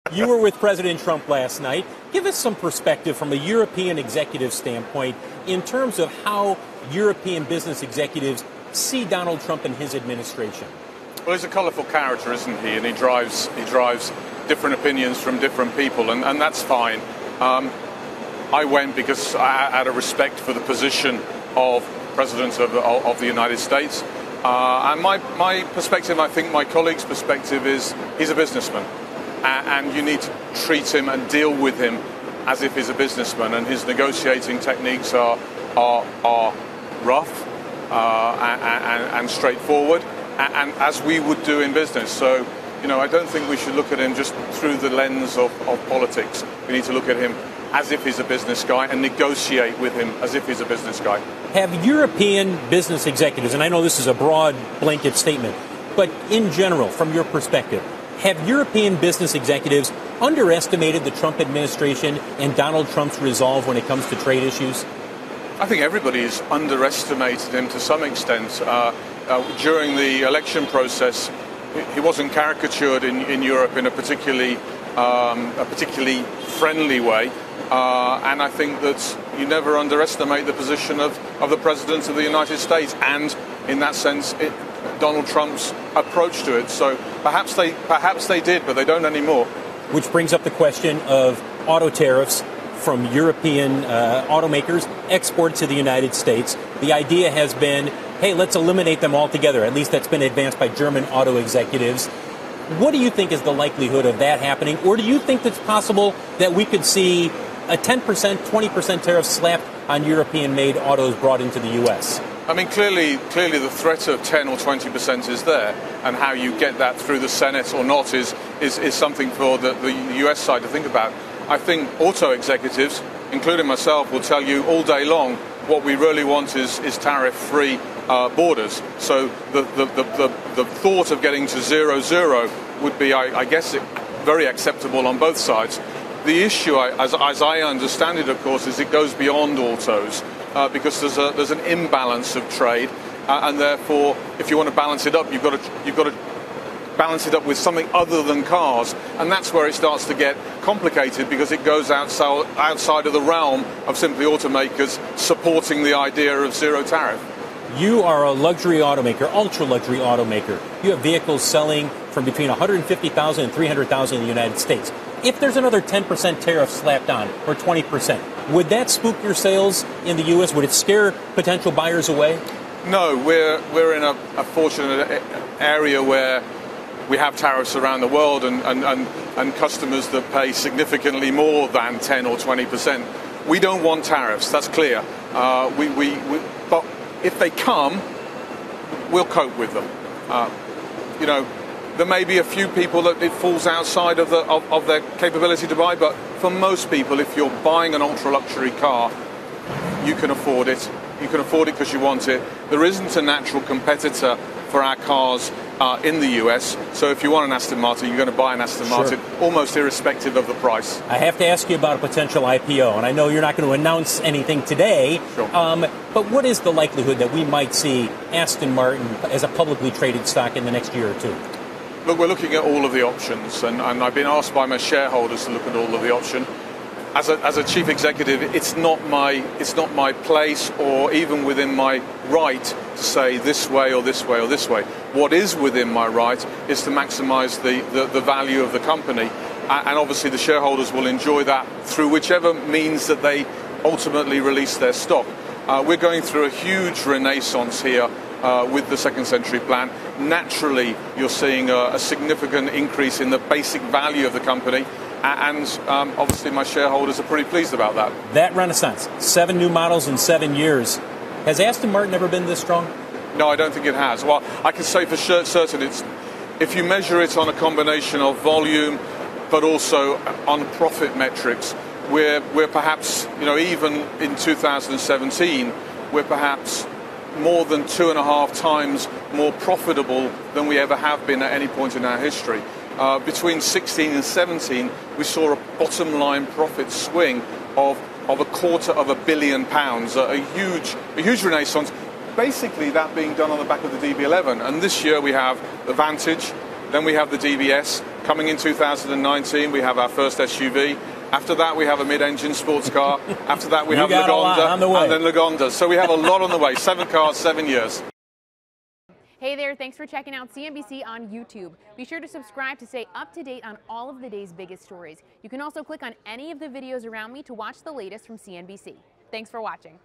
You were with President Trump last night. Give us some perspective from a European executive standpoint in terms of how European business executives see Donald Trump and his administration. Well, he's a colourful character, isn't he? And he drives different opinions from different people, and that's fine. I went because I had a respect for the position of President of the United States. And my perspective, I think my colleague's perspective, is he's a businessman. And you need to treat him and deal with him as if he's a businessman. And his negotiating techniques are rough and straightforward, and as we would do in business. So, I don't think we should look at him just through the lens of politics. We need to look at him as if he's a business guy and negotiate with him as if he's a business guy. Have European business executives, and I know this is a broad blanket statement, but in general, from your perspective, have European business executives underestimated the Trump administration and Donald Trump's resolve when it comes to trade issues? I think everybody's underestimated him to some extent. During the election process, he wasn't caricatured in Europe in a particularly friendly way. And I think that you never underestimate the position of the President of the United States and, in that sense, Donald Trump's approach to it. So perhaps they did, but they don't anymore. Which brings up the question of auto tariffs from European automakers export to the United States. The idea has been, hey, let's eliminate them altogether. At least that's been advanced by German auto executives. What do you think is the likelihood of that happening? Or do you think it's possible that we could see a 10%, 20% tariff slapped on European-made autos brought into the U.S.? I mean, clearly the threat of 10 or 20% is there, and how you get that through the Senate or not is something for the U.S. side to think about. I think auto executives, including myself, will tell you all day long what we really want is tariff-free borders. So the thought of getting to 0-0 would be, I guess, very acceptable on both sides. The issue, as I understand it, of course, is it goes beyond autos because there's an imbalance of trade, and therefore, if you want to balance it up, you've got to balance it up with something other than cars, and that's where it starts to get complicated because it goes outside of the realm of simply automakers supporting the idea of zero tariff. You are a luxury automaker, ultra-luxury automaker. You have vehicles selling from between $150,000 and $300,000 in the United States. If there's another 10% tariff slapped on, or 20%, would that spook your sales in the U.S.? Would it scare potential buyers away? No, we're in a fortunate area where we have tariffs around the world and customers that pay significantly more than 10 or 20%. We don't want tariffs, that's clear. But if they come, we'll cope with them. There may be a few people that it falls outside of their capability to buy, but for most people, if you're buying an ultra-luxury car, you can afford it. You can afford it because you want it. There isn't a natural competitor for our cars in the US, so if you want an Aston Martin, you're going to buy an Aston Martin, almost irrespective of the price. I have to ask you about a potential IPO, and I know you're not going to announce anything today, sure. But what is the likelihood that we might see Aston Martin as a publicly traded stock in the next year or two? Look, we're looking at all of the options, and I've been asked by my shareholders to look at all of the options. As a chief executive, it's not my place or even within my right to say this way or this way or this way. What is within my right is to maximise the value of the company, and obviously the shareholders will enjoy that through whichever means that they ultimately release their stock. We're going through a huge renaissance here with the Second Century Plan. Naturally, you're seeing a significant increase in the basic value of the company. And obviously my shareholders are pretty pleased about that. That renaissance, 7 new models in 7 years. Has Aston Martin ever been this strong? No, I don't think it has. Well, I can say for certain if you measure it on a combination of volume, but also on profit metrics, we're perhaps, even in 2017, we're perhaps more than 2.5 times more profitable than we ever have been at any point in our history. Between 16 and 17, we saw a bottom line profit swing of £250 million, a huge renaissance. Basically, that being done on the back of the DB11. And this year we have the Vantage, then we have the DBS, Coming in 2019, we have our first SUV. After that, we have a mid-engine sports car. After that, we have Lagonda, and then Lagonda. So we have a lot on the way. 7 cars, 7 years. Hey there, thanks for checking out CNBC on YouTube. Be sure to subscribe to stay up to date on all of the day's biggest stories. You can also click on any of the videos around me to watch the latest from CNBC. Thanks for watching.